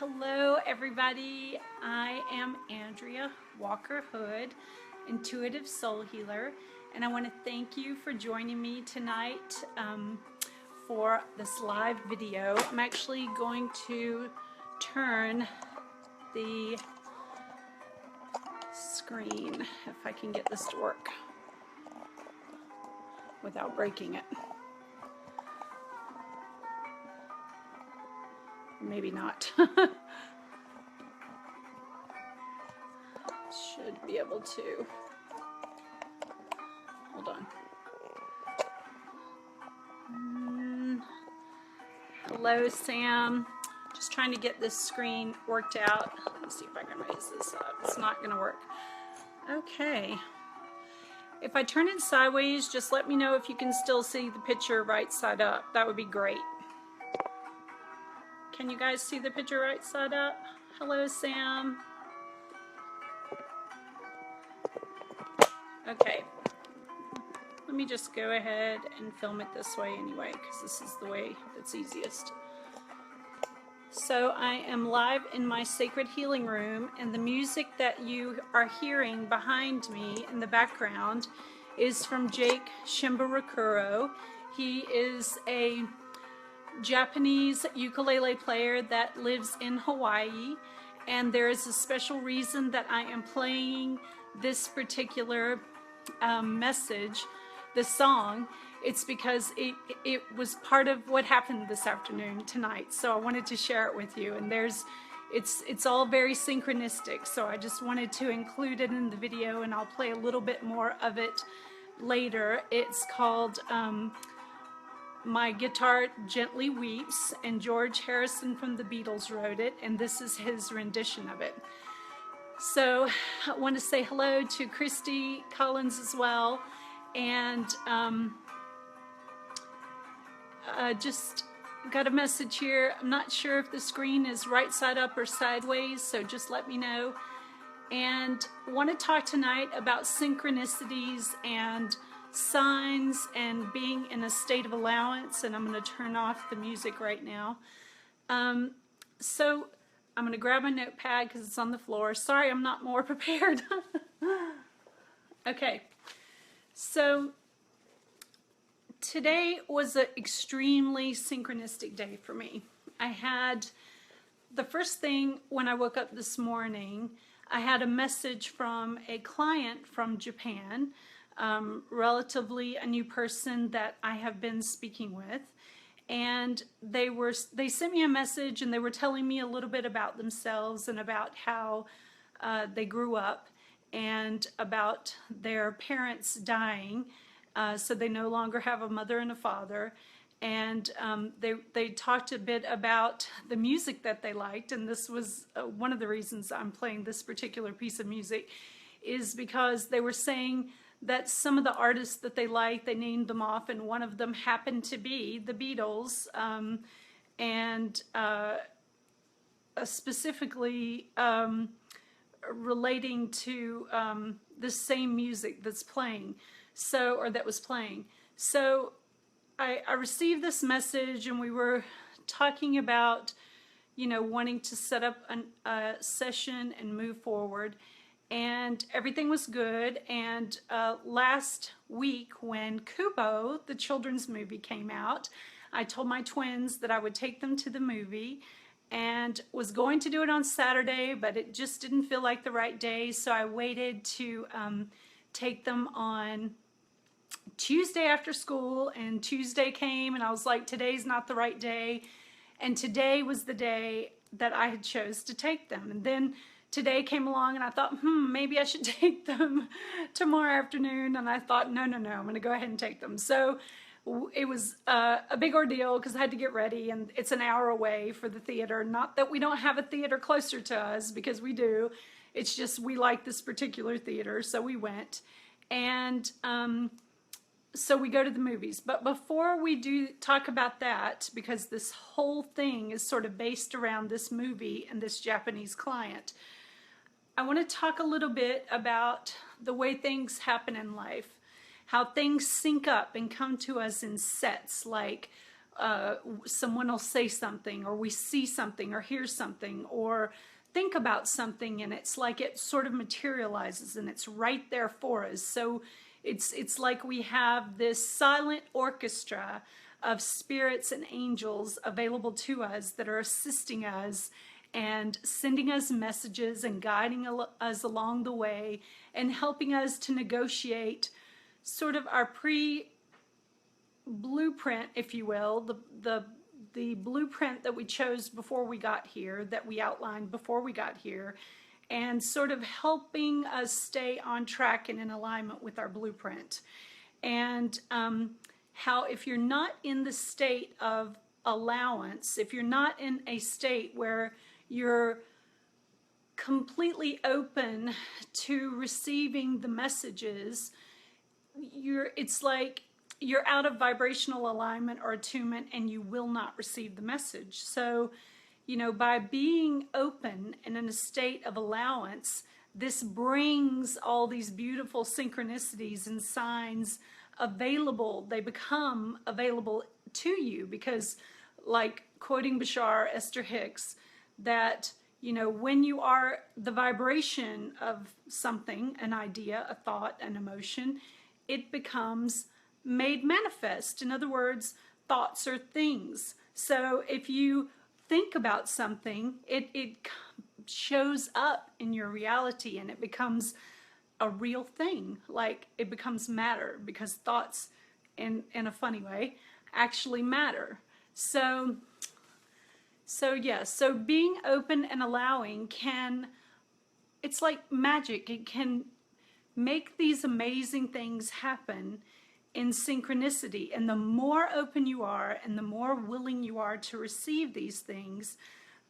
Hello everybody, I am Andrea Walker Hood, Intuitive Soul Healer, and I want to thank you for joining me tonight for this live video. I'm actually going to turn the screen, if I can get this to work without breaking it. Maybe not. Should be able to. Hold on. Hello, Sam. Just trying to get this screen worked out. Let's see if I can raise this up. It's not going to work. Okay. If I turn it sideways, just let me know if you can still see the picture right side up. That would be great. Can you guys see the picture right side up? Hello, Sam. Okay. Let me just go ahead and film it this way anyway, because this is the way that's easiest. So I am live in my sacred healing room, and the music that you are hearing behind me in the background is from Jake Shimbarakuro. He is a Japanese ukulele player that lives in Hawaii, and there is a special reason that I am playing this particular message, this song. It's because it was part of what happened this afternoon tonight, so I wanted to share it with you. And it's all very synchronistic, so I just wanted to include it in the video, and I'll play a little bit more of it later. It's called My Guitar Gently Weeps, and George Harrison from the Beatles wrote it, and this is his rendition of it. So I want to say hello to Christy Collins as well, and just got a message here. I'm not sure if the screen is right side up or sideways, so just let me know. And I want to talk tonight about synchronicities and signs and being in a state of allowance, and I'm going to turn off the music right now. So I'm going to grab my notepad because it's on the floor. Sorry, I'm not more prepared. Okay, so today was an extremely synchronistic day for me. I had, the first thing when I woke up this morning, I had a message from a client from Japan, relatively a new person that I have been speaking with, and they sent me a message, and they were telling me a little bit about themselves and about how they grew up and about their parents dying, so they no longer have a mother and a father. And they talked a bit about the music that they liked, and this was one of the reasons I'm playing this particular piece of music, is because they were saying that some of the artists that they liked, they named them off, and one of them happened to be the Beatles, and specifically relating to the same music that's playing, or that was playing. So I received this message, and we were talking about, wanting to set up a session and move forward. And everything was good. And last week when Kubo, the children's movie, came out, I told my twins that I would take them to the movie, and was going to do it on Saturday, but it just didn't feel like the right day. So I waited to take them on Tuesday after school, and Tuesday came, and I was like, today's not the right day. And today was the day that I had chose to take them. And then today came along, and I thought, maybe I should take them tomorrow afternoon. And I thought, no, I'm going to go ahead and take them. So it was a big ordeal because I had to get ready, and it's an hour away for the theater. Not that we don't have a theater closer to us, because we do. It's just we like this particular theater, so we went. And so we go to the movies. But before we do talk about that, because this whole thing is sort of based around this movie and this Japanese client, I want to talk a little bit about the way things happen in life, how things sync up and come to us in sets, like someone will say something, or we see something, or hear something, or think about something, and it's like it sort of materializes and it's right there for us. So it's like we have this silent orchestra of spirits and angels available to us that are assisting us and sending us messages and guiding us along the way and helping us to negotiate sort of our blueprint, if you will, the blueprint that we chose before we got here, that we outlined before we got here, and sort of helping us stay on track and in alignment with our blueprint. And how if you're not in the state of allowance, if you're not in a state where you're completely open to receiving the messages, it's like you're out of vibrational alignment or attunement, and you will not receive the message. So, by being open and in a state of allowance, this brings all these beautiful synchronicities and signs available. They become available to you because, like quoting Bashar Esther Hicks, that when you are the vibration of something, an idea, a thought, an emotion, it becomes made manifest. In other words, thoughts are things. So if you think about something, it shows up in your reality, and it becomes a real thing. Like it becomes matter, because thoughts, in a funny way, actually matter. So yes, so being open and allowing it's like magic. It can make these amazing things happen in synchronicity. And the more open you are and the more willing you are to receive these things,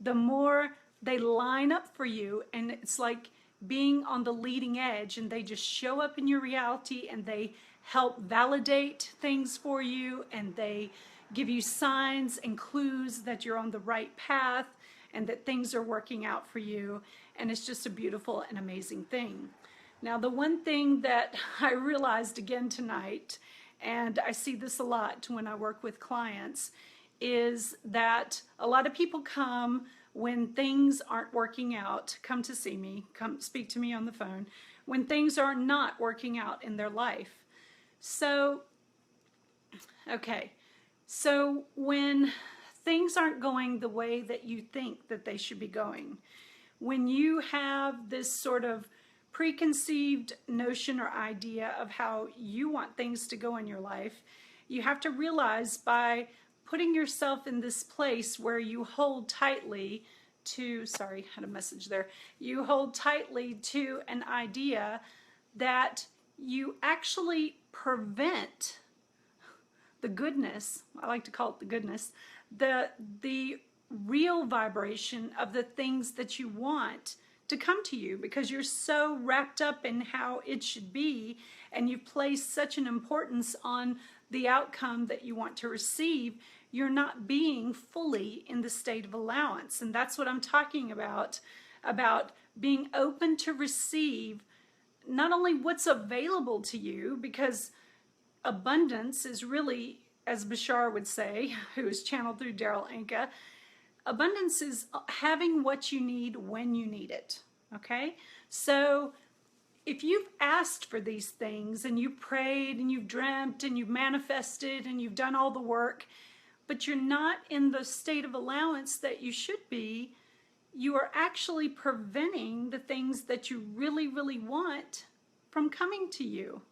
the more they line up for you. And it's like being on the leading edge, and they just show up in your reality, and they help validate things for you, and they give you signs and clues that you're on the right path and that things are working out for you. And it's just a beautiful and amazing thing. Now, the one thing that I realized again tonight, and I see this a lot when I work with clients, is that a lot of people come when things aren't working out, come to see me, come speak to me on the phone, when things are not working out in their life. So, okay, so when things aren't going the way that you think that they should be going, when you have this sort of preconceived notion or idea of how you want things to go in your life, you have to realize, by putting yourself in this place where you hold tightly to, sorry, had a message there, you hold tightly to an idea, that you actually prevent the goodness, I like to call it the goodness, the real vibration of the things that you want to come to you, because you're so wrapped up in how it should be, and you've placed such an importance on the outcome that you want to receive. You're not being fully in the state of allowance. And that's what I'm talking about being open to receive not only what's available to you, because abundance is really, as Bashar would say, who is channeled through Daryl Anka, abundance is having what you need when you need it, okay? So if you've asked for these things, and you've prayed, and you've dreamt, and you've manifested, and you've done all the work, but you're not in the state of allowance that you should be, you are actually preventing the things that you really, really want from coming to you.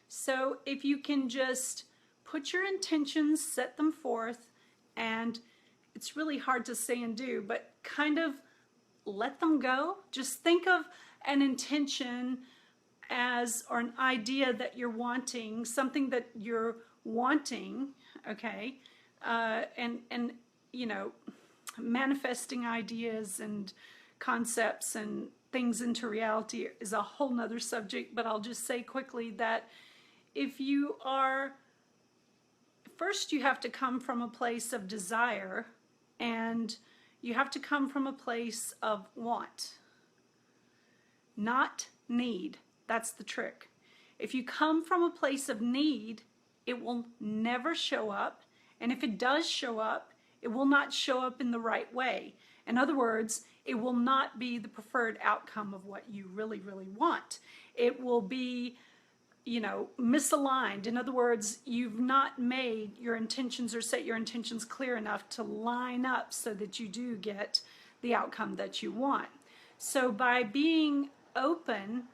So if you can just put your intentions, set them forth, and it's really hard to say and do, but kind of let them go. Just think of an intention or an idea that you're wanting, something that you're wanting, okay? And manifesting ideas and concepts and things into reality is a whole nother subject, but I'll just say quickly that if you are, first you have to come from a place of desire, and you have to come from a place of want, not need. That's the trick. If you come from a place of need, it will never show up, And if it does show up, it will not show up in the right way. In other words, it will not be the preferred outcome of what you really, really want. It will be, misaligned. In other words, you've not made your intentions or set your intentions clear enough to line up so that you do get the outcome that you want. So by being open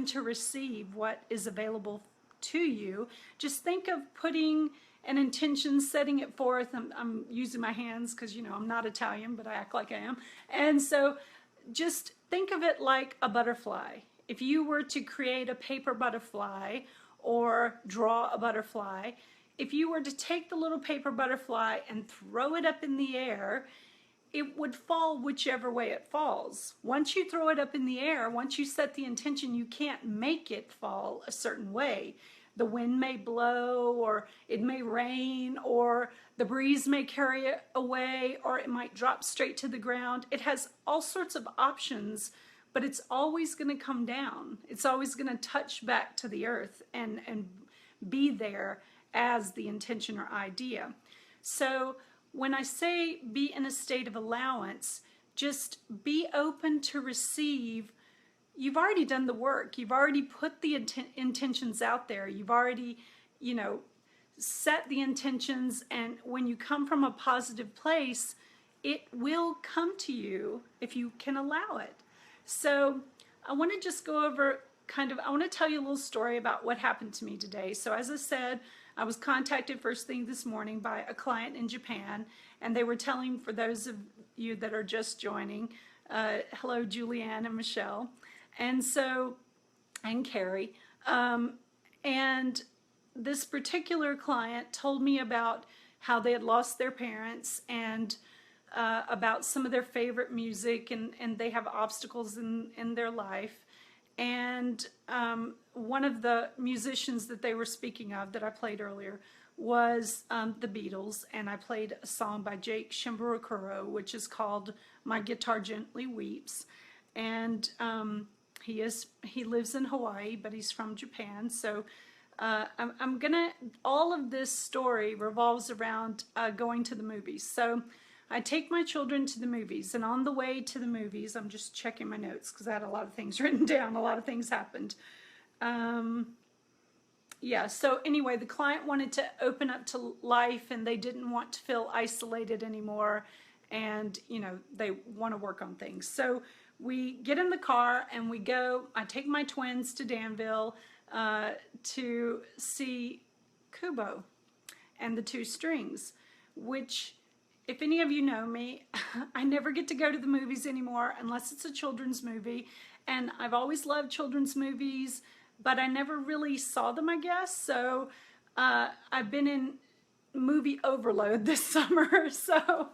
to receive what is available to you, just think of putting an intention, setting it forth. I'm using my hands because, I'm not Italian, but I act like I am. And so just think of it like a butterfly. If you were to create a paper butterfly or draw a butterfly, if you were to take the little paper butterfly and throw it up in the air, it would fall whichever way it falls. Once you throw it up in the air, once you set the intention, you can't make it fall a certain way. The wind may blow, or it may rain, or the breeze may carry it away, or it might drop straight to the ground. It has all sorts of options, but it's always going to come down. It's always going to touch back to the earth and be there as the intention or idea. So when I say be in a state of allowance, just be open to receive. You've already done the work. You've already put the intentions out there. You've already, set the intentions. And when you come from a positive place, it will come to you if you can allow it. So I want to just go over I want to tell you a little story about what happened to me today. So as I said, I was contacted first thing this morning by a client in Japan, and they were telling, for those of you that are just joining, hello, Julianne and Michelle, and Carrie. And this particular client told me about how they had lost their parents and about some of their favorite music, and they have obstacles in their life. And one of the musicians that they were speaking of that I played earlier was the Beatles, and I played a song by Jake Shimabukuro, which is called My Guitar Gently Weeps. And he lives in Hawaii, but he's from Japan. So all of this story revolves around going to the movies. So I take my children to the movies, and on the way to the movies, I'm just checking my notes because I had a lot of things written down. A lot of things happened. So anyway, the client wanted to open up to life, and they didn't want to feel isolated anymore, and, they want to work on things. So we get in the car, and we go. I take my twins to Danville to see Kubo and the Two Strings, which, if any of you know me, I never get to go to the movies anymore unless it's a children's movie. And I've always loved children's movies, but I never really saw them, I guess. So I've been in movie overload this summer. So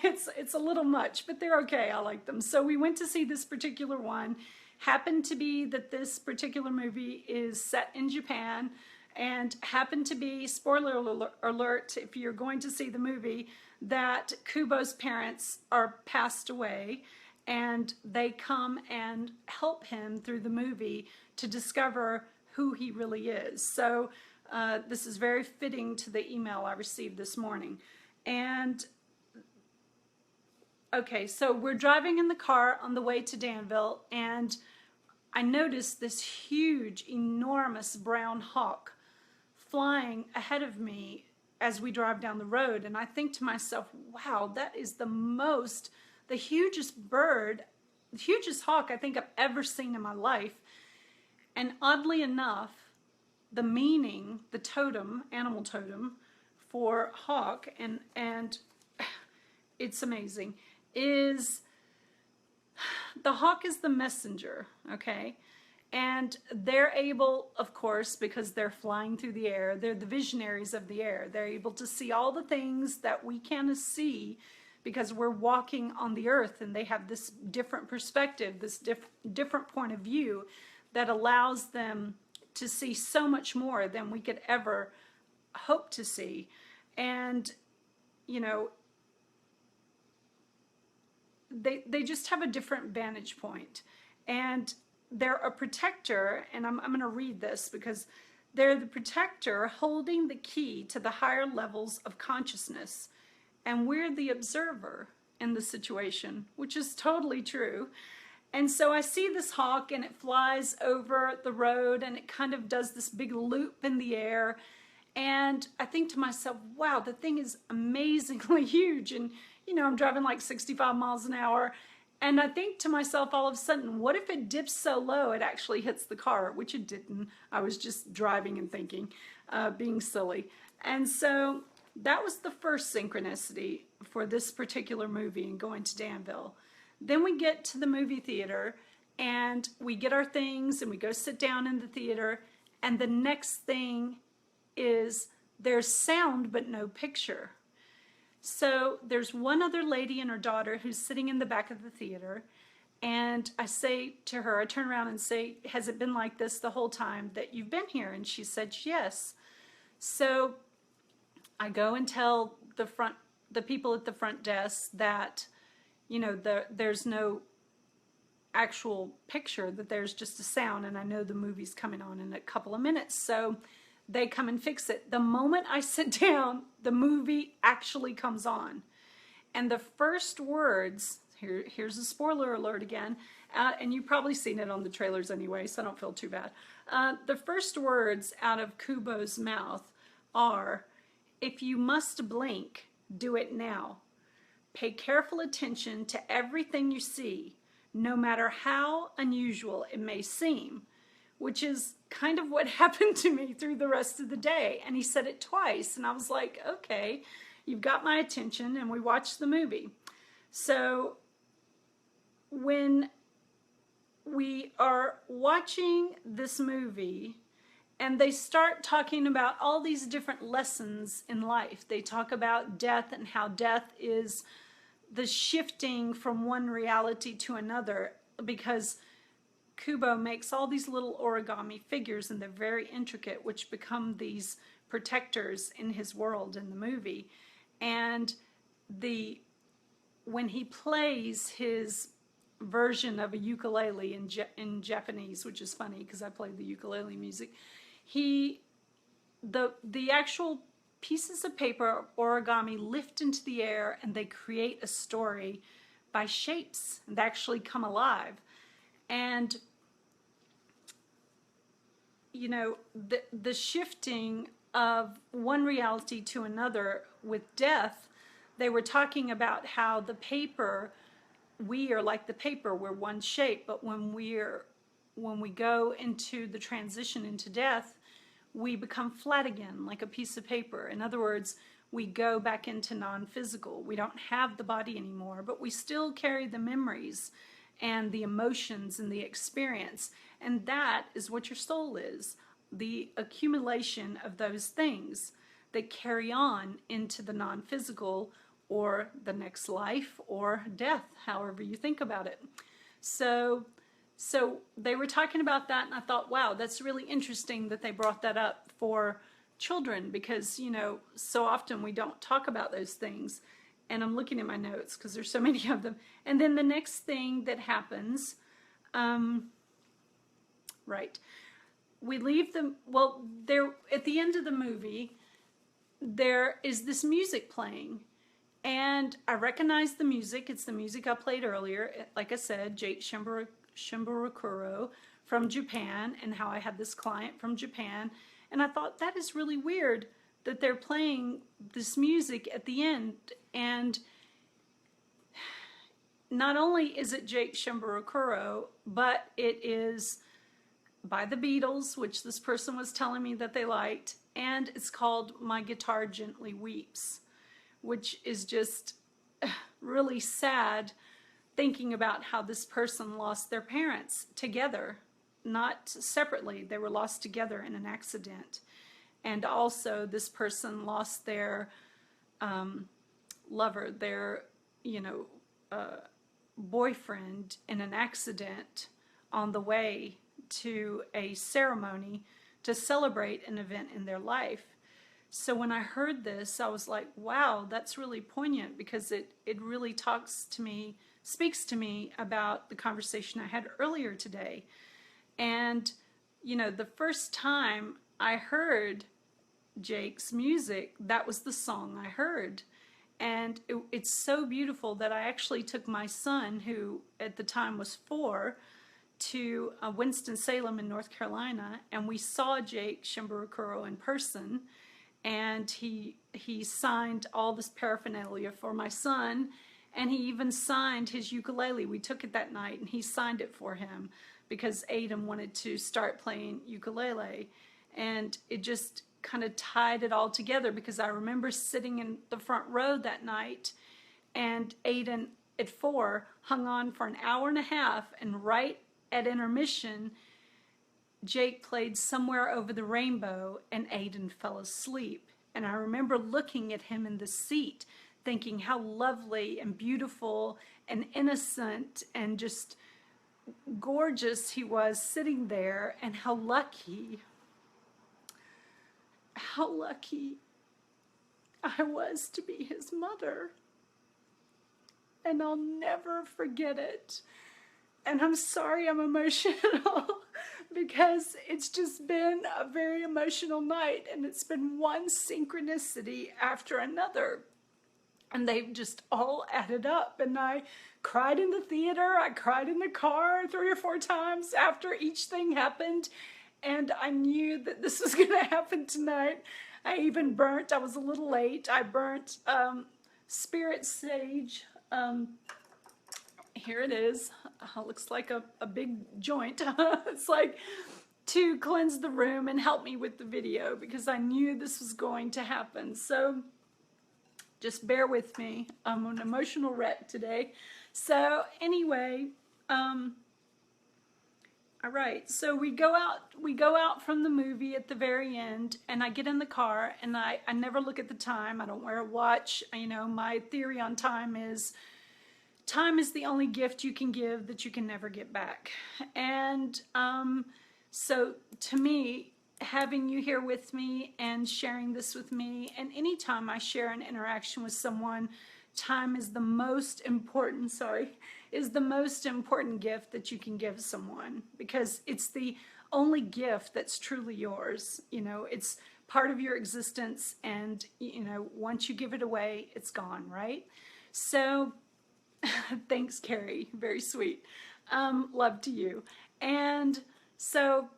it's a little much, but they're okay. I like them. So we went to see this particular one. Happened to be that this particular movie is set in Japan, and happened to be, spoiler alert, if you're going to see the movie, that Kubo's parents are passed away, and they come and help him through the movie to discover who he really is. So this is very fitting to the email I received this morning. And okay, so we're driving in the car on the way to Danville, and I noticed this huge, enormous brown hawk flying ahead of me as we drive down the road. And I think to myself, wow, that is the hugest bird, the hugest hawk I think I've ever seen in my life. And oddly enough, the meaning, the totem, animal totem for hawk, and it's amazing, is the hawk is the messenger, okay? And they're able, of course, because they're flying through the air, they're the visionaries of the air. They're able to see all the things that we can't see because we're walking on the earth, and they have this different perspective, this different point of view that allows them to see so much more than we could ever hope to see. And, they just have a different vantage point. And they're a protector, and I'm going to read this because They're the protector holding the key to the higher levels of consciousness, and we're the observer in the situation, which is totally true. And so I see this hawk, and it flies over the road, and it kind of does this big loop in the air. And I think to myself, wow, the thing is amazingly huge. And, I'm driving like 65 miles an hour. And I think to myself all of a sudden, what if it dips so low it actually hits the car? Which it didn't. I was just driving and thinking, being silly. And so that was the first synchronicity for this particular movie and going to Danville. Then we get to the movie theater and we get our things and we go sit down in the theater. And the next thing is there's sound but no picture. So there's one other lady and her daughter who's sitting in the back of the theater. And I say to her, I turn around and say, has it been like this the whole time that you've been here? And she said, yes. So I go and tell the people at the front desk that, there's no actual picture, that there's just a sound, and I know the movie's coming on in a couple of minutes. So they come and fix it. The moment I sit down, the movie actually comes on. And the first words, here's a spoiler alert again, and you've probably seen it on the trailers anyway, so I don't feel too bad. The first words out of Kubo's mouth are, if you must blink, do it now. Pay careful attention to everything you see, no matter how unusual it may seem, which is kind of what happened to me through the rest of the day. And he said it twice, and I was like, okay, you've got my attention, and we watched the movie. So when we are watching this movie, and they start talking about all these different lessons in life. They talk about death and how death is the shifting from one reality to another, because Kubo makes all these little origami figures, and they're very intricate, which become these protectors in his world in the movie. And when he plays his version of a ukulele in Japanese, which is funny because I played the ukulele music, the actual pieces of paper origami lift into the air, and they create a story by shapes and actually come alive. And the shifting of one reality to another with death, they were talking about how the paper, we are like the paper, we're one shape, but when we go into the transition into death, we become flat again, like a piece of paper. In other words, we go back into non-physical. We don't have the body anymore, but we still carry the memories and the emotions and the experience. And that is what your soul is, the accumulation of those things that carry on into the non-physical or the next life or death, however you think about it. So they were talking about that, and I thought, wow, that's really interesting that they brought that up for children, because, so often we don't talk about those things. And I'm looking at my notes because there's so many of them. And then the next thing that happens, right, we leave them, there at the end of the movie, there is this music playing. And I recognize the music. It's the music I played earlier. Like I said, Jake Shimabukuro from Japan, and how I had this client from Japan. And I thought, that is really weird that they're playing this music at the end. And not only is it Jake Shimabukuro, but it is by the Beatles, which this person was telling me that they liked. And it's called My Guitar Gently Weeps, which is just really sad, thinking about how this person lost their parents together, not separately. They were lost together in an accident. And also this person lost their lover, their boyfriend, in an accident on the way to a ceremony to celebrate an event in their life. So when I heard this, I was like, wow, that's really poignant, because it really speaks to me about the conversation I had earlier today. And, the first time I heard Jake's music, that was the song I heard. And it's so beautiful that I actually took my son, who at the time was 4, to Winston-Salem in North Carolina, and we saw Jake Shimabukuro in person, and he signed all this paraphernalia for my son, and he even signed his ukulele. We took it that night, and he signed it for him because Aiden wanted to start playing ukulele, and it just kind of tied it all together because I remember sitting in the front row that night, and Aiden at 4 hung on for an hour and a half, and right at intermission, Jake played Somewhere Over the Rainbow, and Aiden fell asleep. And I remember looking at him in the seat, thinking how lovely and beautiful and innocent and just gorgeous he was sitting there, and how lucky I was to be his mother. And I'll never forget it. And I'm sorry I'm emotional because it's just been a very emotional night, and it's been one synchronicity after another. And they've just all added up. And I cried in the theater, I cried in the car 3 or 4 times after each thing happened. And I knew that this was going to happen tonight. I even burnt, I was a little late, I burnt spirit sage. Here it is. Looks like a big joint. It's like to cleanse the room and help me with the video because I knew this was going to happen. So just bear with me. I'm an emotional wreck today. So anyway, all right, so we go out from the movie at the very end, and I get in the car, and I never look at the time. I don't wear a watch. You know, my theory on time is the only gift you can give that you can never get back. And so to me, having you here with me and sharing this with me, and anytime I share an interaction with someone, time is the most important, is the most important gift that you can give someone, because it's the only gift that's truly yours. You know, it's part of your existence, and, you know, once you give it away, it's gone, right? So, thanks, Carrie. Very sweet. Love to you. And so,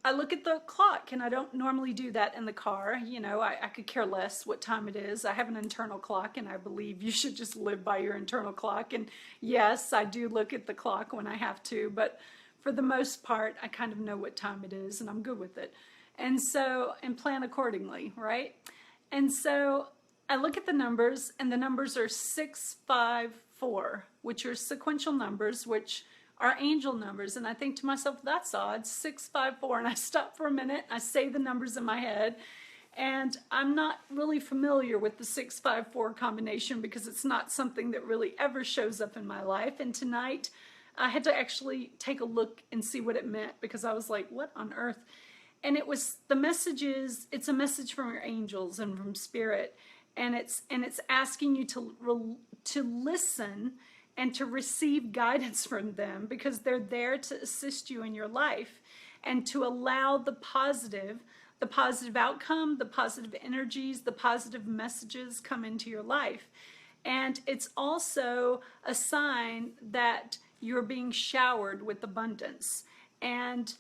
I look at the clock, and I don't normally do that in the car. You know, I could care less what time it is. I have an internal clock, and I believe you should just live by your internal clock. And yes, I do look at the clock when I have to, but for the most part, I kind of know what time it is, and I'm good with it. And so, and plan accordingly, right? And so I look at the numbers, and the numbers are 654, which are sequential numbers, which are angel numbers. And I think to myself, that's odd, 654. And I stop for a minute, I say the numbers in my head, and I'm not really familiar with the 654 combination because it's not something that really ever shows up in my life. And tonight I had to actually take a look and see what it meant, because I was like, what on earth? And it was, the message is, it's a message from your angels and from spirit, and it's asking you to listen and to receive guidance from them, because they're there to assist you in your life and to allow the positive outcome, the positive energies, the positive messages come into your life. And it's also a sign that you're being showered with abundance. And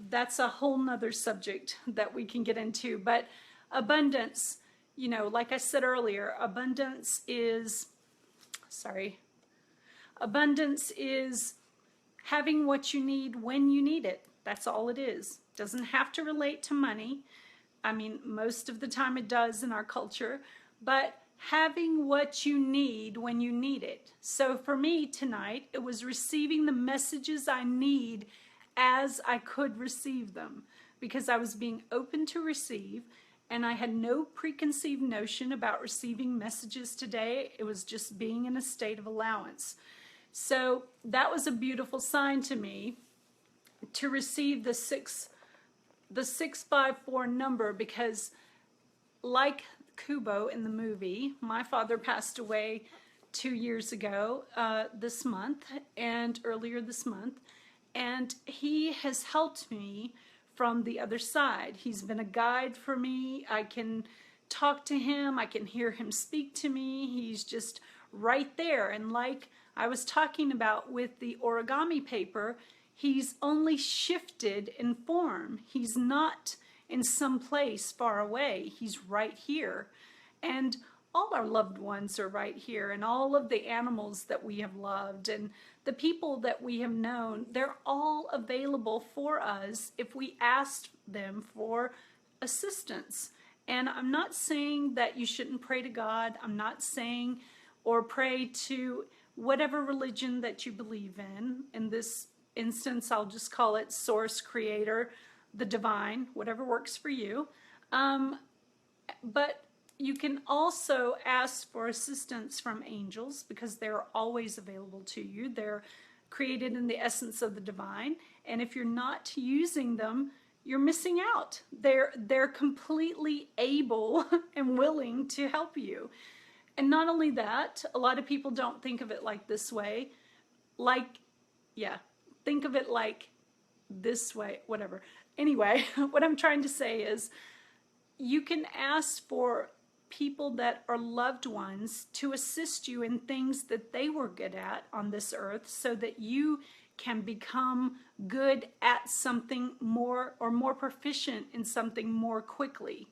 that's a whole nother subject that we can get into. But abundance, you know, like I said earlier, abundance is having what you need when you need it. That's all it is. Doesn't have to relate to money. I mean, most of the time it does in our culture, but having what you need when you need it. So for me tonight, it was receiving the messages I need as I could receive them, because I was being open to receive, and I had no preconceived notion about receiving messages today. It was just being in a state of allowance. So that was a beautiful sign to me, to receive the 654 number, because like Kubo in the movie, my father passed away 2 years ago this month, and earlier this month, and he has helped me from the other side. He's been a guide for me. I can talk to him. I can hear him speak to me. He's just right there. And like I was talking about with the origami paper, he's only shifted in form. He's not in some place far away. He's right here. And all our loved ones are right here, and all of the animals that we have loved and the people that we have known, they're all available for us if we ask them for assistance. And I'm not saying that you shouldn't pray to God. I'm not saying or pray to whatever religion that you believe in. In this instance, I'll just call it source, creator, the divine, whatever works for you. But you can also ask for assistance from angels because they're always available to you. They're created in the essence of the divine. And if you're not using them, you're missing out. They're completely able and willing to help you. And not only that, a lot of people don't think of it like this way. Think of it like this way, whatever. Anyway, what I'm trying to say is you can ask for people that are loved ones to assist you in things that they were good at on this earth so that you can become good at something more or more proficient in something more quickly.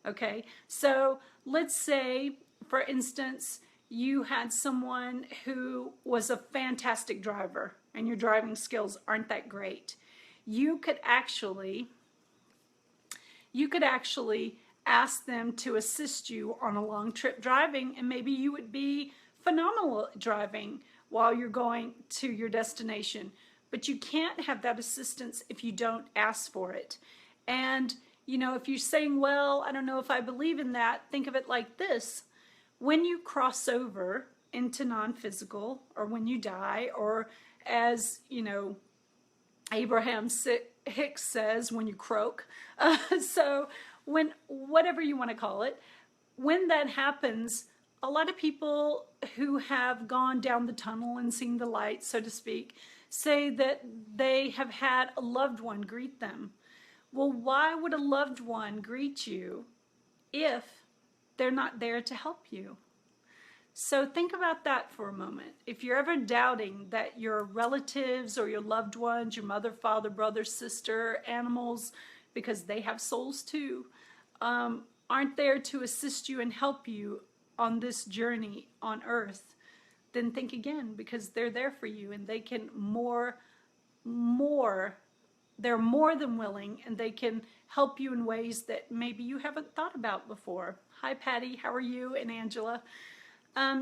Okay, so let's say, for instance, you had someone who was a fantastic driver and your driving skills aren't that great. You could actually ask them to assist you on a long trip driving, and maybe you would be phenomenal at driving while you're going to your destination. But you can't have that assistance if you don't ask for it. And, if you're saying, well, I don't know if I believe in that, think of it like this. When you cross over into non-physical, or when you die, or as, Abraham Hicks says, when you croak. When, whatever you want to call it, when that happens, a lot of people who have gone down the tunnel and seen the light, so to speak, say that they have had a loved one greet them. Well, why would a loved one greet you if they're not there to help you? So think about that for a moment. If you're ever doubting that your relatives or your loved ones, your mother, father, brother, sister, animals, because they have souls too, aren't there to assist you and help you on this journey on earth, then think again, because they're there for you and they can they're more than willing, and they can help you in ways that maybe you haven't thought about before. Hi, Patty. How are you? And Angela.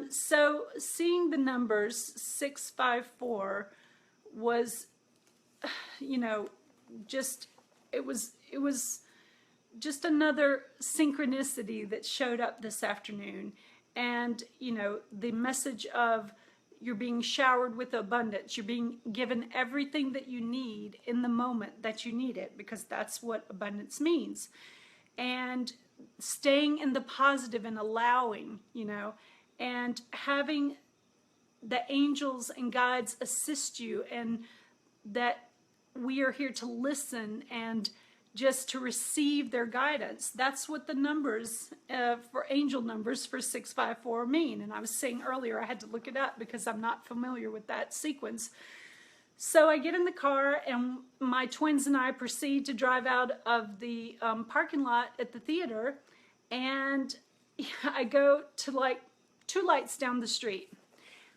So seeing the numbers 654 was, it was just another synchronicity that showed up this afternoon. And, the message of you're being showered with abundance. You're being given everything that you need in the moment that you need it, because that's what abundance means. And staying in the positive and allowing, and having the angels and guides assist you, and that we are here to listen and just to receive their guidance. That's what the numbers for angel numbers for 654 mean. And I was saying earlier I had to look it up because I'm not familiar with that sequence. So I get in the car, and my twins and I proceed to drive out of the parking lot at the theater, and I go to like 2 lights down the street.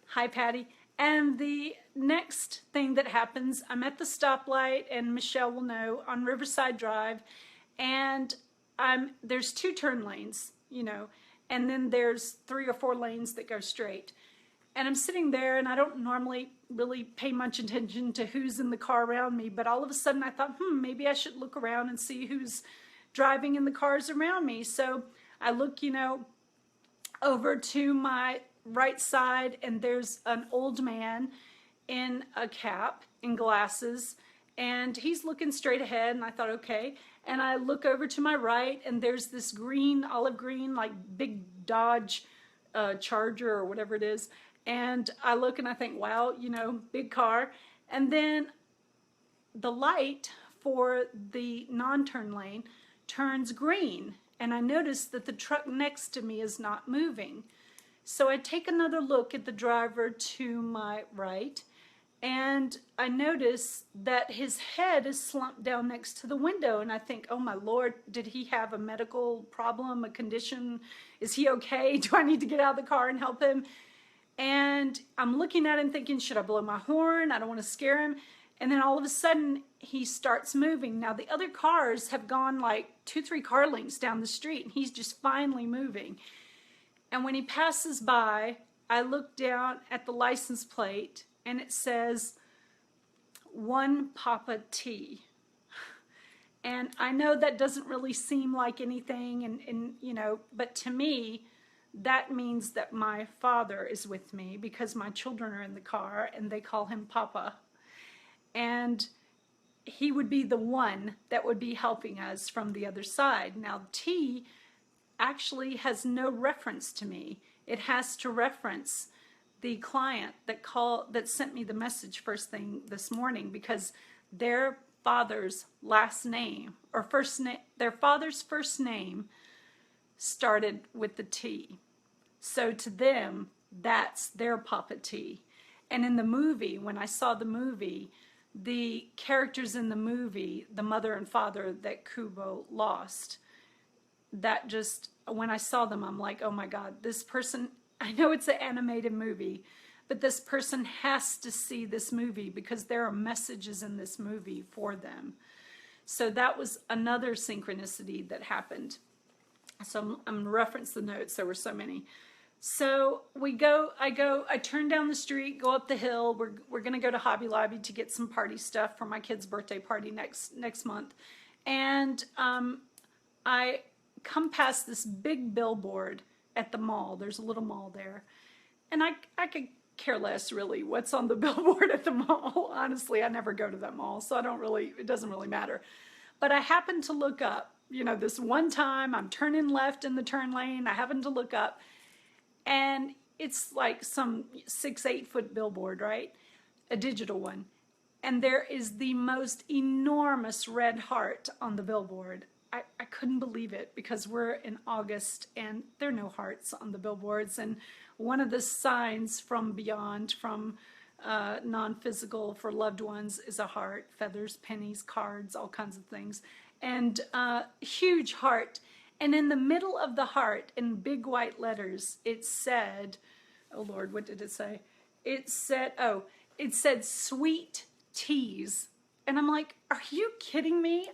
Hi, Patty. And the next thing that happens, I'm at the stoplight, and Michelle will know, on Riverside Drive, and there's 2 turn lanes, and then there's 3 or 4 lanes that go straight. And I'm sitting there, and I don't normally really pay much attention to who's in the car around me, but all of a sudden I thought, maybe I should look around and see who's driving in the cars around me. So I look, over to my right side, and there's an old man in a cap and glasses, and he's looking straight ahead, and I thought, okay. And I look over to my right, and there's this olive green, like big Dodge Charger or whatever it is, and I look and I think, wow, big car. And then the light for the non-turn lane turns green, and I notice that the truck next to me is not moving. So I take another look at the driver to my right, and I notice that his head is slumped down next to the window, and I think, oh my Lord, did he have a medical problem, a condition? Is he okay? Do I need to get out of the car and help him? And I'm looking at him thinking, should I blow my horn? I don't want to scare him. And then all of a sudden, he starts moving. Now, the other cars have gone like 2-3 car lengths down the street, and he's just finally moving. And when he passes by, I look down at the license plate, and it says, 1 Papa T. And I know that doesn't really seem like anything, and you know, but to me, that means that my father is with me because my children are in the car, and they call him Papa. And he would be the one that would be helping us from the other side. Now, T actually has no reference to me. It has to reference the client that sent me the message first thing this morning, because their father's last name, or their father's first name started with the T. So to them, that's their Papa T. And in the movie, when I saw the movie, the characters in the movie, the mother and father that Kubo lost, that just, when I saw them, I'm like, oh my God, this person, I know it's an animated movie, but this person has to see this movie because there are messages in this movie for them. So that was another synchronicity that happened. So I'm going to reference the notes. There were so many. So I turn down the street, go up the hill. We're going to go to Hobby Lobby to get some party stuff for my kid's birthday party next month. And I come past this big billboard at the mall. There's a little mall there. And I could care less really what's on the billboard at the mall. Honestly, I never go to that mall, so it doesn't really matter. But I happened to look up, you know, this one time I'm turning left in the turn lane. I happened to look up, and it's like some 6-8 foot billboard, right? A digital one. And there is the most enormous red heart on the billboard. I couldn't believe it because we're in August and there are no hearts on the billboards. And one of the signs from Beyond, from non-physical for loved ones, is a heart, feathers, pennies, cards, all kinds of things. And huge heart. And in the middle of the heart, in big white letters, it said, oh Lord, what did it say? It said sweet teas. And I'm like, are you kidding me?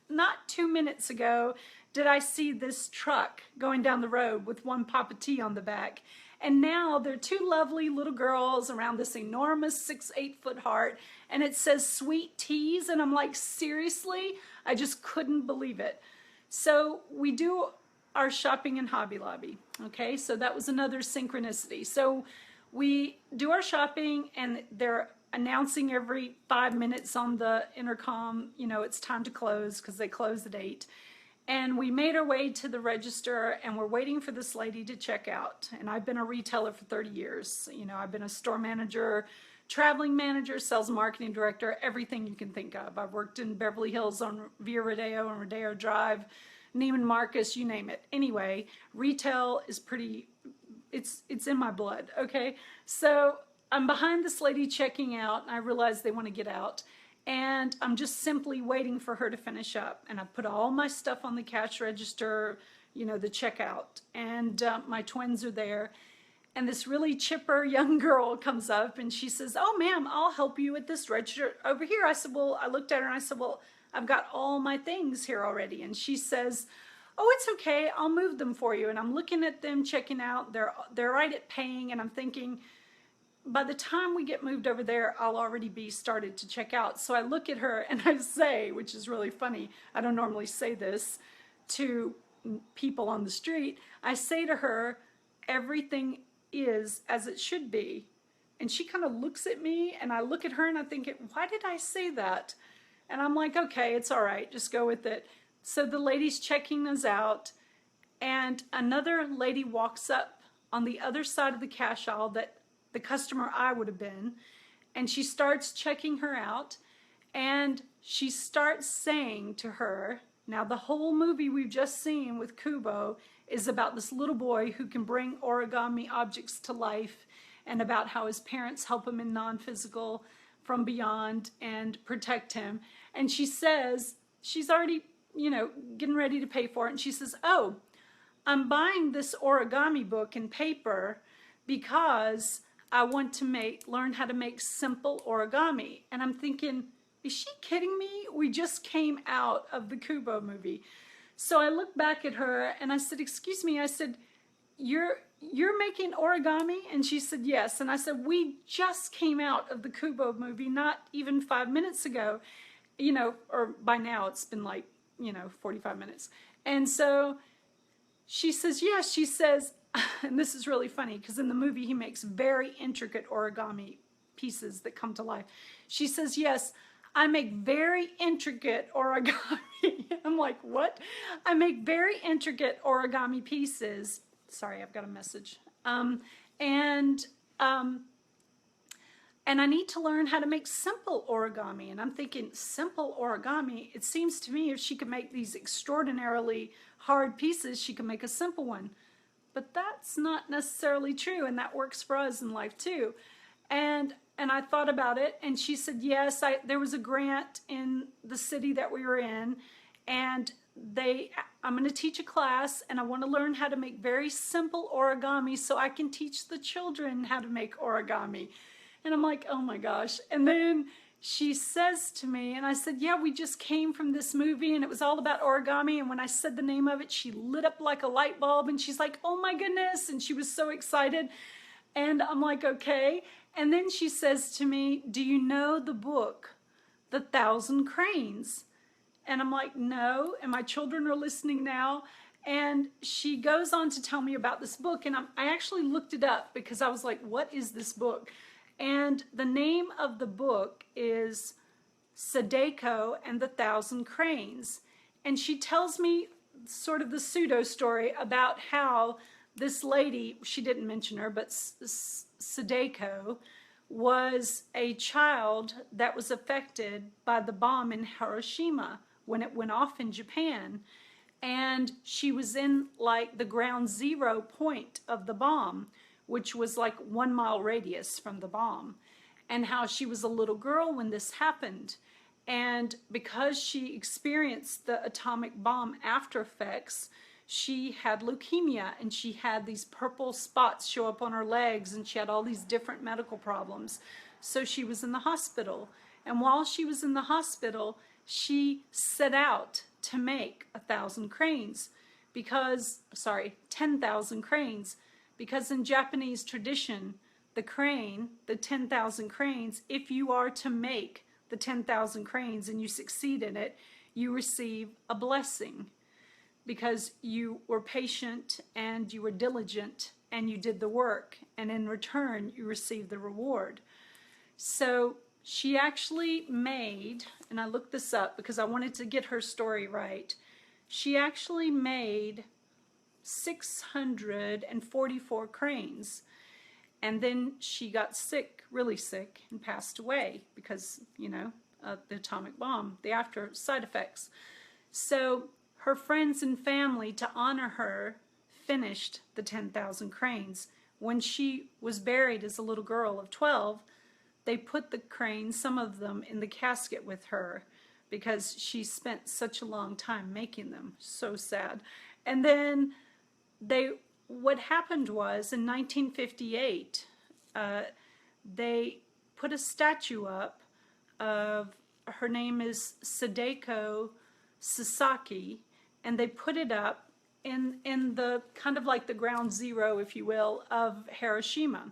Not 2 minutes ago did I see this truck going down the road with 1 Papa T on the back. And now there are 2 lovely little girls around this enormous 6-8 foot heart. And it says sweet teas. And I'm like, seriously? I just couldn't believe it. So we do our shopping in Hobby Lobby. Okay, so that was another synchronicity. So we do our shopping, and they're announcing every 5 minutes on the intercom, you know, it's time to close because they close at 8. And we made our way to the register, and we're waiting for this lady to check out. And I've been a retailer for 30 years. You know, I've been a store manager, traveling manager, sales marketing director, everything you can think of. I've worked in Beverly Hills on Via Rodeo and Rodeo Drive, Neiman Marcus, you name it. Anyway, retail is it's in my blood, okay? So I'm behind this lady checking out, and I realize they want to get out. And I'm just simply waiting for her to finish up. And I put all my stuff on the cash register, you know, the checkout. And my twins are there. And this really chipper young girl comes up and she says, oh, ma'am, I'll help you with this register over here. I said, well, I looked at her and I said, well, I've got all my things here already. And she says, oh, it's okay. I'll move them for you. And I'm looking at them checking out. They're right at paying. And I'm thinking, by the time we get moved over there, I'll already be started to check out. So I look at her and I say, which is really funny, I don't normally say this to people on the street. I say to her, everything is as it should be. And she kind of looks at me, and I look at her and I think, why did I say that? And I'm like, okay, it's all right, just go with it. So the lady's checking us out, and another lady walks up on the other side of the cash aisle that the customer I would have been, and she starts checking her out. And she starts saying to her, now the whole movie we've just seen with Kubo is about this little boy who can bring origami objects to life, and about how his parents help him in non-physical from beyond and protect him. And she says, she's already, getting ready to pay for it. And she says, oh, I'm buying this origami book in paper because I want to learn how to make simple origami. And I'm thinking, is she kidding me? We just came out of the Kubo movie. So I looked back at her and I said, excuse me, I said, you're making origami? And she said, yes. And I said, we just came out of the Kubo movie not even 5 minutes ago, or by now it's been like, 45 minutes. And so she says, yes, she says, and this is really funny because in the movie he makes very intricate origami pieces that come to life. She says, yes, I make very intricate origami. I'm like, what? I make very intricate origami pieces. Sorry, I've got a message. And I need to learn how to make simple origami. And I'm thinking, simple origami? It seems to me if she could make these extraordinarily hard pieces, she can make a simple one. But that's not necessarily true, and that works for us in life too. And I thought about it, and she said, yes, there was a grant in the city that we were in, and I'm going to teach a class, and I want to learn how to make very simple origami so I can teach the children how to make origami. And I'm like, oh my gosh. And then she says to me, and I said, yeah, we just came from this movie and it was all about origami. And when I said the name of it, she lit up like a light bulb and she's like, oh my goodness. And she was so excited. And I'm like, okay. And then she says to me, do you know the book, The Thousand Cranes? And I'm like, no. And my children are listening now. And she goes on to tell me about this book. And I actually looked it up because I was like, what is this book? And the name of the book is Sadako and the Thousand Cranes. And she tells me sort of the pseudo story about how this lady, she didn't mention her, but Sadako was a child that was affected by the bomb in Hiroshima when it went off in Japan. And she was in like the ground zero point of the bomb, which was like 1 mile radius from the bomb, and how she was a little girl when this happened. And because she experienced the atomic bomb after effects, she had leukemia and she had these purple spots show up on her legs and she had all these different medical problems. So she was in the hospital. And while she was in the hospital, she set out to make 10,000 cranes because, 10,000 cranes. Because in Japanese tradition, the crane, the 10,000 cranes, if you are to make the 10,000 cranes and you succeed in it, you receive a blessing because you were patient and you were diligent and you did the work, and in return you received the reward. So she actually made, and I looked this up because I wanted to get her story right, she actually made 644 cranes, and then she got sick, really sick, and passed away because, the atomic bomb, the after side effects. So her friends and family, to honor her, finished the 10,000 cranes. When she was buried as a little girl of 12, they put the cranes, some of them, in the casket with her because she spent such a long time making them. So sad. And then what happened was in 1958, they put a statue up of, her name is Sadako Sasaki, and they put it up in the kind of like the ground zero, if you will, of Hiroshima.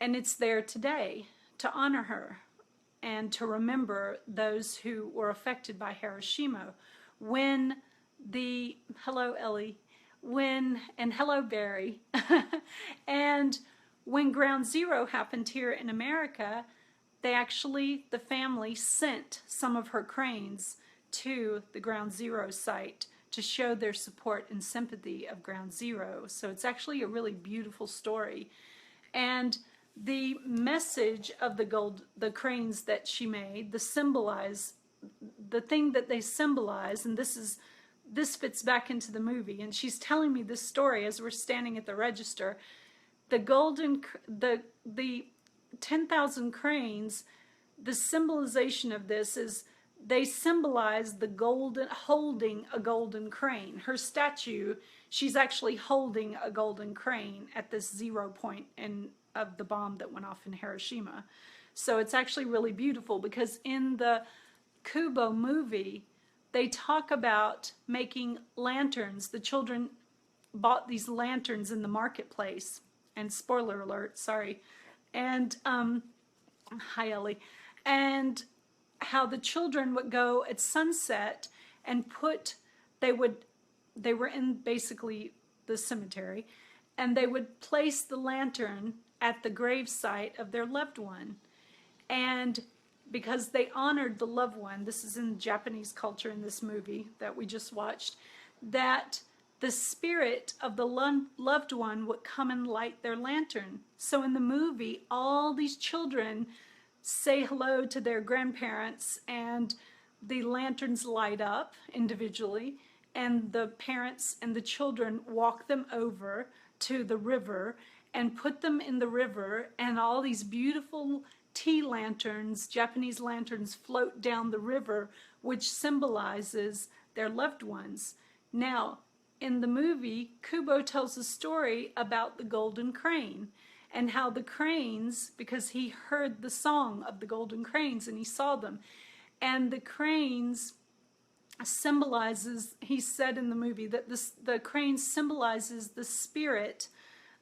And it's there today to honor her and to remember those who were affected by Hiroshima. Hello Ellie, and hello Barry, and when Ground Zero happened here in America, the family sent some of her cranes to the Ground Zero site to show their support and sympathy of Ground Zero. So it's actually a really beautiful story. And the message of the cranes that she made, the thing that they symbolize, and this fits back into the movie, and she's telling me this story as we're standing at the register. The 10,000 cranes, the symbolization of this is they symbolize holding a golden crane. Her statue, she's actually holding a golden crane at this 0 point of the bomb that went off in Hiroshima. So it's actually really beautiful, because in the Kubo movie, they talk about making lanterns. The children bought these lanterns in the marketplace. And spoiler alert, sorry. And, hi Ellie. And how the children would go at sunset and they were in basically the cemetery, and they would place the lantern at the gravesite of their loved one. And because they honored the loved one, this is in Japanese culture in this movie that we just watched, that the spirit of the loved one would come and light their lantern. So in the movie, all these children say hello to their grandparents, and the lanterns light up individually, and the parents and the children walk them over to the river and put them in the river, and all these beautiful tea lanterns, Japanese lanterns, float down the river, which symbolizes their loved ones. Now, in the movie, Kubo tells a story about the golden crane, and how the cranes, because he heard the song of the golden cranes and he saw them, and the cranes symbolizes, he said in the movie that the crane symbolizes the spirit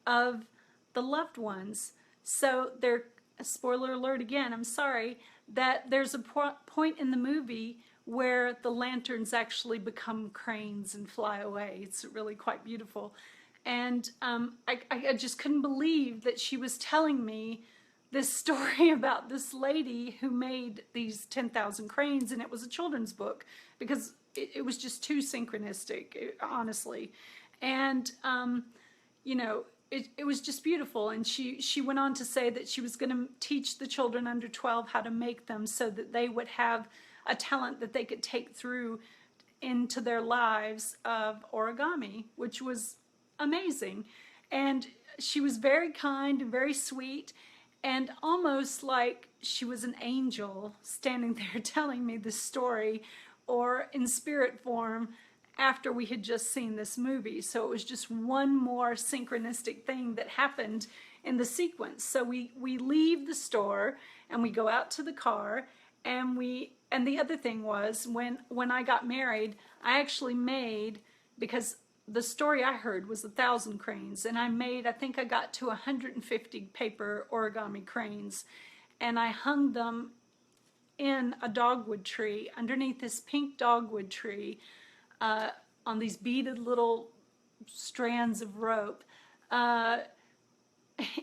of the loved ones. So there, spoiler alert again, I'm sorry, that there's a point in the movie where the lanterns actually become cranes and fly away. It's really quite beautiful. And I just couldn't believe that she was telling me this story about this lady who made these 10,000 cranes, and it was a children's book, because it was just too synchronistic, honestly. And, you know, it was just beautiful. And she went on to say that she was going to teach the children under 12 how to make them, so that they would have a talent that they could take through into their lives of origami, which was amazing. And she was very kind and very sweet, and almost like she was an angel standing there telling me this story, or in spirit form, after we had just seen this movie. So it was just one more synchronistic thing that happened in the sequence. So we leave the store and we go out to the car, and the other thing was, when I got married, I actually made, because the story I heard was 1,000 cranes, and I think I got to 150 paper origami cranes, and I hung them in a dogwood tree, underneath this pink dogwood tree, on these beaded little strands of rope,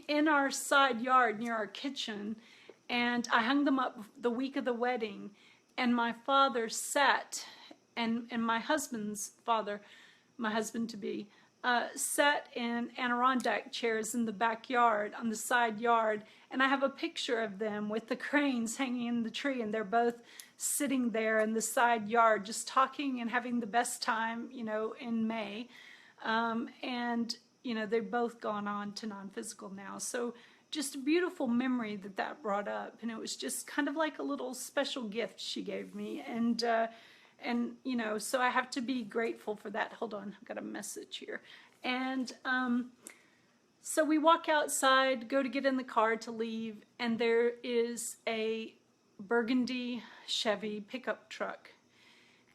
in our side yard near our kitchen. And I hung them up the week of the wedding, and my father sat, and my husband's father, my husband-to-be, sat in Adirondack chairs in the backyard, on the side yard, and I have a picture of them with the cranes hanging in the tree, and they're both sitting there in the side yard just talking and having the best time, you know, in May. And, you know, they've both gone on to non-physical now. So just a beautiful memory that brought up, and it was just kind of like a little special gift she gave me. And you know, so I have to be grateful for that. Hold on, I've got a message here. And so we walk outside, go to get in the car to leave, and there is a burgundy Chevy pickup truck.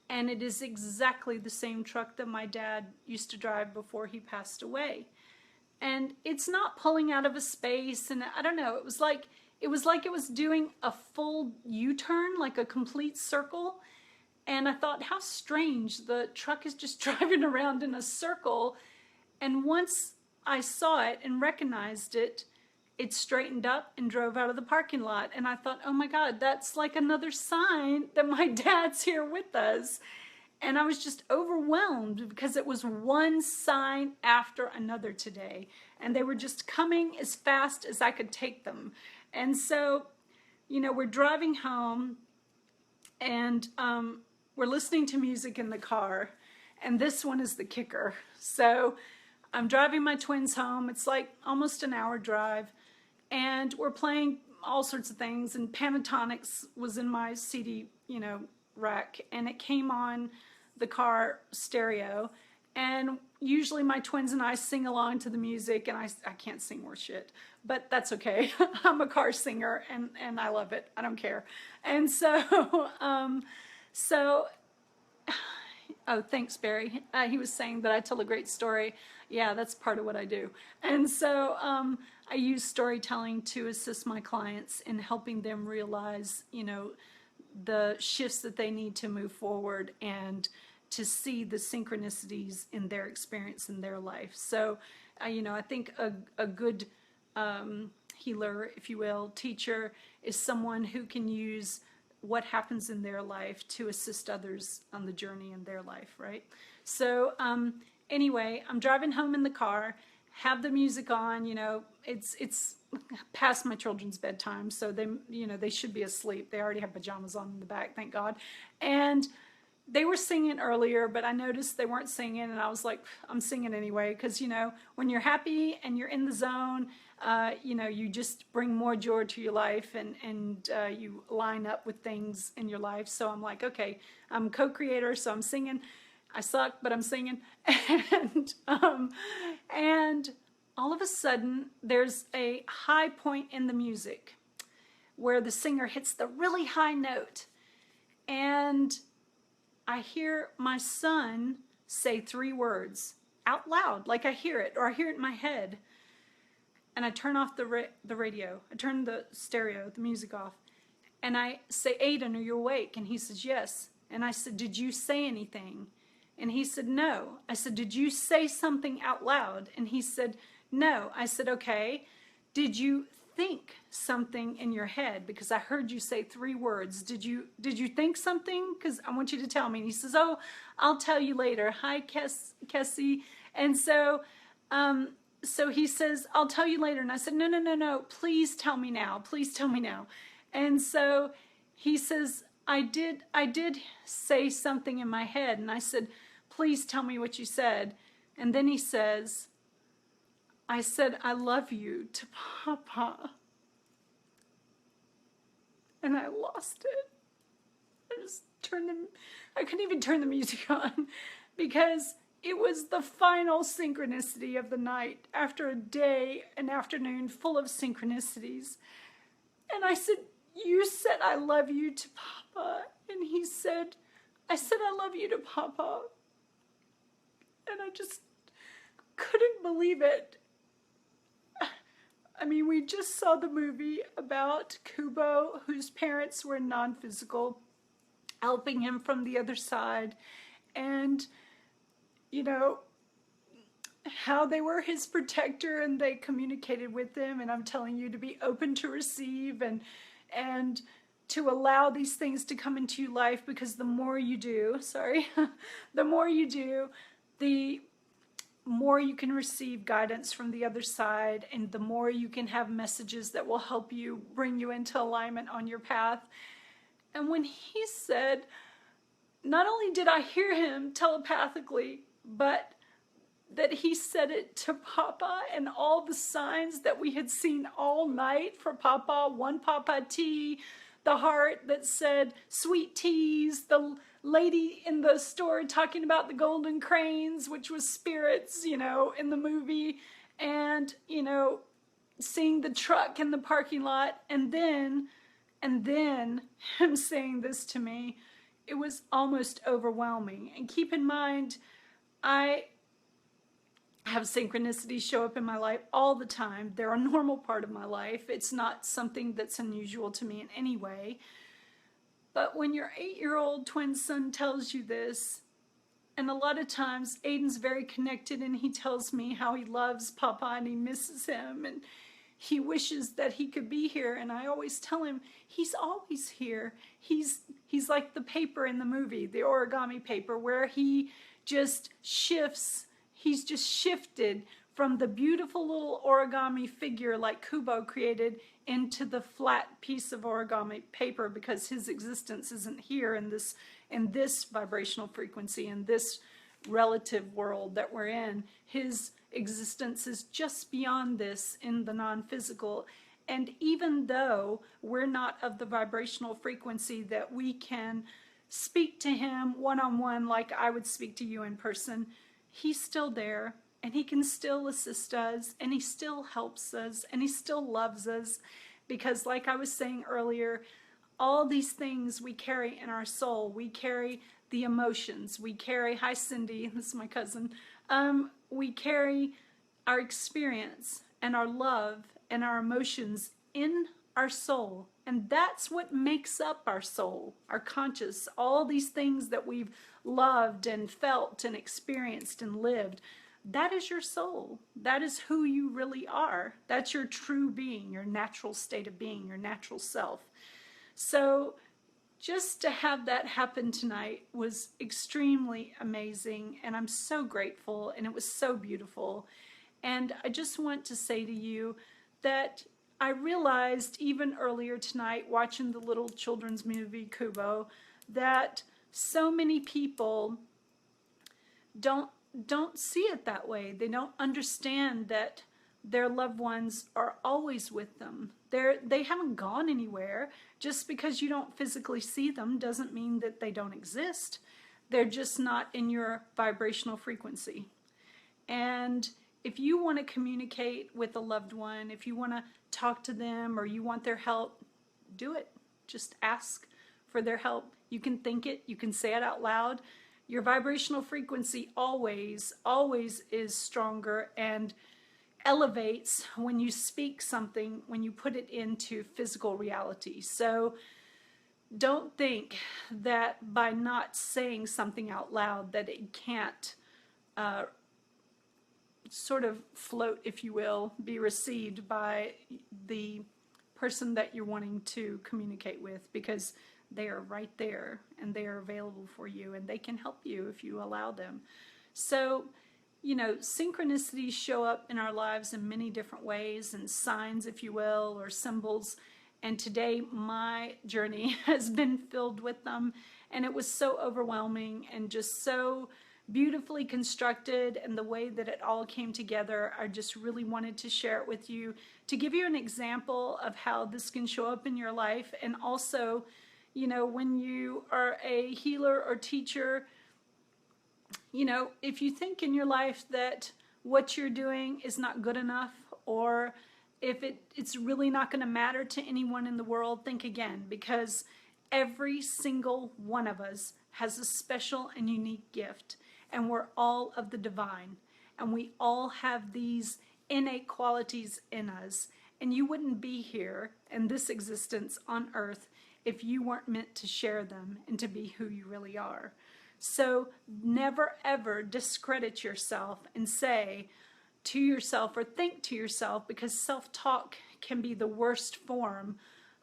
And it is exactly the same truck that my dad used to drive before he passed away. And it's not pulling out of a space, and I don't know, it was like it was doing a full U-turn, like a complete circle. And I thought, how strange, the truck is just driving around in a circle. And once I saw it and recognized it, it straightened up and drove out of the parking lot. And I thought, oh my God, that's like another sign that my dad's here with us. And I was just overwhelmed, because it was one sign after another today. and they were just coming as fast as I could take them. And so, we're driving home, and we're listening to music in the car, and this one is the kicker. So I'm driving my twins home. It's like almost an hour drive, and we're playing all sorts of things, and Pentatonics was in my CD, rack, and it came on the car stereo. And usually my twins and I sing along to the music, and I can't sing worth shit, but that's okay. I'm a car singer, and I love it. I don't care. And so, oh, thanks, Barry. He was saying that I tell a great story. Yeah, that's part of what I do. And so I use storytelling to assist my clients in helping them realize, the shifts that they need to move forward and to see the synchronicities in their experience in their life. So, I think a good healer, if you will, teacher, is someone who can use what happens in their life to assist others on the journey in their life, right? So anyway, I'm driving home in the car, have the music on, it's past my children's bedtime, so they should be asleep. They already have pajamas on in the back, thank God. And they were singing earlier, but I noticed they weren't singing, and I was like, I'm singing anyway, because, when you're happy and you're in the zone, you just bring more joy to your life, and you line up with things in your life. So I'm like, okay, I'm co-creator, so I'm singing. I suck, but I'm singing. And all of a sudden, there's a high point in the music where the singer hits the really high note, and I hear my son say 3 words out loud, like I hear it, or I hear it in my head. And I turn off the radio. I turn the stereo, the music off. And I say, Aiden, are you awake? And he says, yes. And I said, did you say anything? And he said, no. I said, did you say something out loud? And he said, no. I said, okay. Did you think something in your head? Because I heard you say 3 words. Did you think something? Because I want you to tell me. And he says, oh, I'll tell you later. Hi, Kessie. And so he says, I'll tell you later. And I said, no. Please tell me now. Please tell me now. And so he says, I did say something in my head. And I said, please tell me what you said. And then he says, I said, I love you to Papa. And I lost it. I couldn't even turn the music on, because it was the final synchronicity of the night after a day, an afternoon full of synchronicities. And I said, you said I love you to Papa. And he said, I said I love you to Papa. And I just couldn't believe it. I mean, we just saw the movie about Kubo, whose parents were non-physical, helping him from the other side. And, how they were his protector, and they communicated with him. And I'm telling you to be open to receive and to allow these things to come into your life, because the more you do, the more you do, the more you can receive guidance from the other side, and the more you can have messages that will help you, bring you into alignment on your path. And when he said, not only did I hear him telepathically, but that he said it to Papa, and all the signs that we had seen all night for Papa, one Papa tea, the heart that said sweet teas, the lady in the store talking about the golden cranes, which was spirits, in the movie, and, seeing the truck in the parking lot, and then him saying this to me, it was almost overwhelming. And keep in mind, I have synchronicities show up in my life all the time. They're a normal part of my life. It's not something that's unusual to me in any way. But when your 8-year-old twin son tells you this, and a lot of times Aiden's very connected, and he tells me how he loves Papa and he misses him and he wishes that he could be here. And I always tell him he's always here. He's like the paper in the movie, the origami paper, where he just shifts. He's just shifted from the beautiful little origami figure like Kubo created into the flat piece of origami paper, because his existence isn't here in this vibrational frequency, in this relative world that we're in. His existence is just beyond this in the non-physical. And even though we're not of the vibrational frequency that we can speak to him one-on-one like I would speak to you in person, he's still there, and he can still assist us, and he still helps us, and he still loves us. Because like I was saying earlier, all these things we carry in our soul. We carry the emotions. We carry, hi Cindy, this is my cousin. We carry our experience and our love and our emotions in our soul. And that's what makes up our soul, our conscious, all these things that we've loved and felt and experienced and lived. That is your soul. That is who you really are. That's your true being, your natural state of being, your natural self. So just to have that happen tonight was extremely amazing, and I'm so grateful, and it was so beautiful. And I just want to say to you that I realized even earlier tonight watching the little children's movie Kubo that so many people don't see it that way. They don't understand that their loved ones are always with them. They haven't gone anywhere. Just because you don't physically see them doesn't mean that they don't exist. They're just not in your vibrational frequency. And if you want to communicate with a loved one, if you want to talk to them or you want their help, do it. Just ask for their help. You can think it, you can say it out loud. Your vibrational frequency always is stronger and elevates when you speak something, when you put it into physical reality. So don't think that by not saying something out loud that it can't sort of float, if you will, be received by the person that you're wanting to communicate with, because they are right there and they are available for you and they can help you if you allow them. So, you know, synchronicities show up in our lives in many different ways, and signs, if you will, or symbols. And today my journey has been filled with them, and it was so overwhelming and just so beautifully constructed, and the way that it all came together, I just really wanted to share it with you to give you an example of how this can show up in your life. And also, you know, when you are a healer or teacher, you know, if you think in your life that what you're doing is not good enough, or if it's really not going to matter to anyone in the world, think again, because every single one of us has a special and unique gift, and we're all of the divine, and we all have these innate qualities in us, and you wouldn't be here in this existence on earth if you weren't meant to share them and to be who you really are. So never ever discredit yourself and say to yourself or think to yourself, because self-talk can be the worst form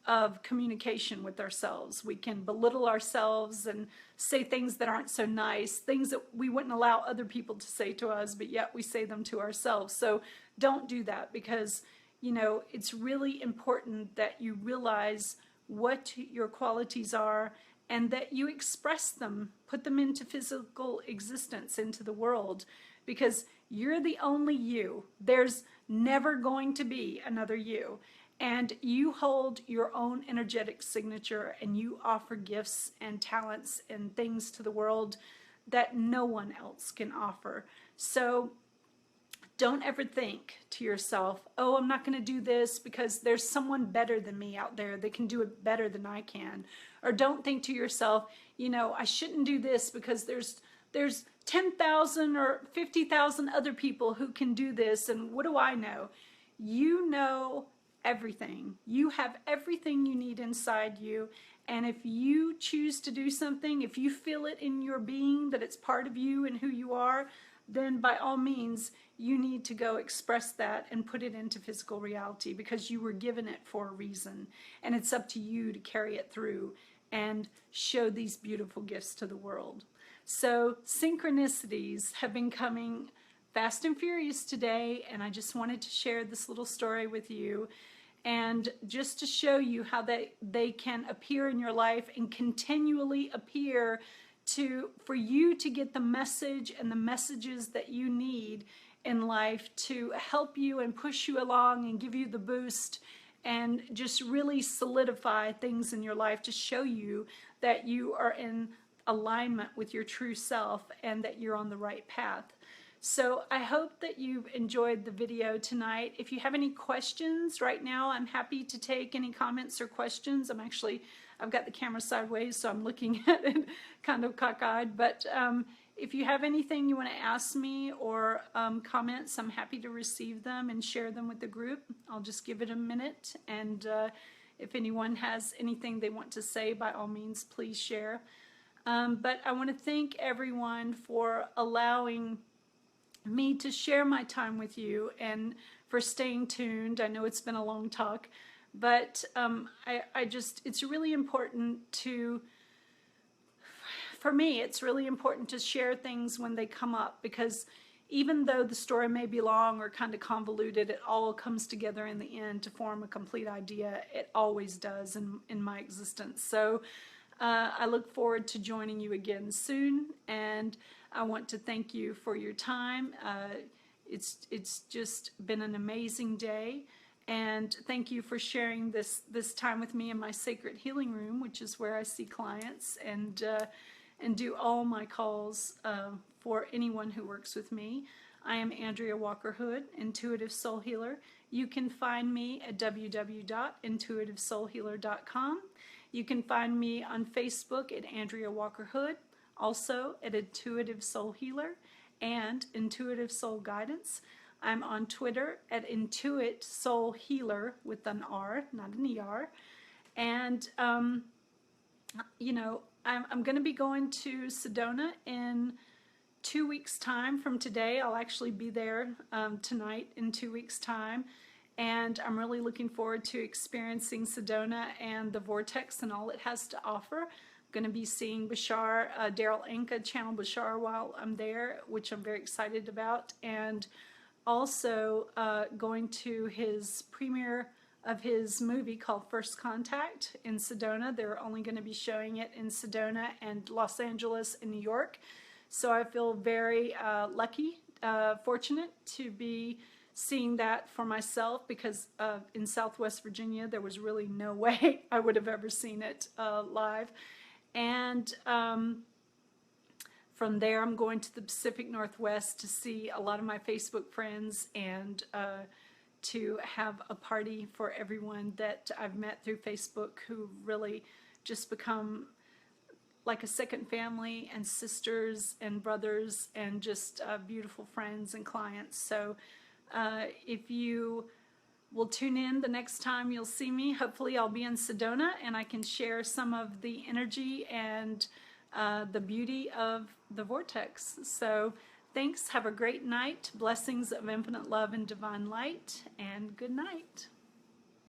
of communication with ourselves. We can belittle ourselves and say things that aren't so nice, things that we wouldn't allow other people to say to us, but yet we say them to ourselves. So don't do that, because, you know, it's really important that you realize what your qualities are and that you express them, put them into physical existence, into the world, because you're the only you. There's never going to be another you. And you hold your own energetic signature, and you offer gifts and talents and things to the world that no one else can offer. So don't ever think to yourself, oh, I'm not going to do this because there's someone better than me out there that can do it better than I can. Or don't think to yourself, you know, I shouldn't do this because there's 10,000 or 50,000 other people who can do this, and what do I know? You know everything. You have everything you need inside you, and if you choose to do something, if you feel it in your being that it's part of you and who you are, then by all means you need to go express that and put it into physical reality, because you were given it for a reason, and it's up to you to carry it through and show these beautiful gifts to the world. So synchronicities have been coming fast and furious today, and I just wanted to share this little story with you, and just to show you how they can appear in your life and continually appear for you to get the message and the messages that you need in life to help you and push you along and give you the boost and just really solidify things in your life to show you that you are in alignment with your true self and that you're on the right path. So I hope that you've enjoyed the video tonight. If you have any questions right now, I'm happy to take any comments or questions. I've got the camera sideways, so I'm looking at it kind of cockeyed. But if you have anything you want to ask me or comments, I'm happy to receive them and share them with the group. I'll just give it a minute. And if anyone has anything they want to say, by all means, please share. But I want to thank everyone for allowing me to share my time with you and for staying tuned. I know it's been a long talk. But it's really important for me, it's really important to share things when they come up, because even though the story may be long or kind of convoluted, it all comes together in the end to form a complete idea. It always does in my existence. So I look forward to joining you again soon, and I want to thank you for your time. It's just been an amazing day. And thank you for sharing this time with me in my sacred healing room, which is where I see clients and do all my calls for anyone who works with me. I am Andria Walker-Hood, Intuitive Soul Healer. You can find me at www.intuitivesoulhealer.com. You can find me on Facebook at Andria Walker-Hood, also at Intuitive Soul Healer and Intuitive Soul Guidance. I'm on Twitter at Intuit Soul Healer with an R, not an ER. And, I'm going to be going to Sedona in 2 weeks' time from today. I'll actually be there tonight in 2 weeks' time. And I'm really looking forward to experiencing Sedona and the Vortex and all it has to offer. I'm going to be seeing Bashar, Daryl Anka channel Bashar while I'm there, which I'm very excited about. And also going to his premiere of his movie called First Contact in Sedona. They're only going to be showing it in Sedona and Los Angeles and New York. So I feel very lucky, fortunate to be seeing that for myself, because in Southwest Virginia there was really no way I would have ever seen it live. And from there, I'm going to the Pacific Northwest to see a lot of my Facebook friends and to have a party for everyone that I've met through Facebook who really just become like a second family and sisters and brothers and just beautiful friends and clients. So if you will tune in the next time you'll see me, hopefully I'll be in Sedona and I can share some of the energy and the beauty of the Vortex. So thanks. Have a great night. Blessings of infinite love and divine light. And good night.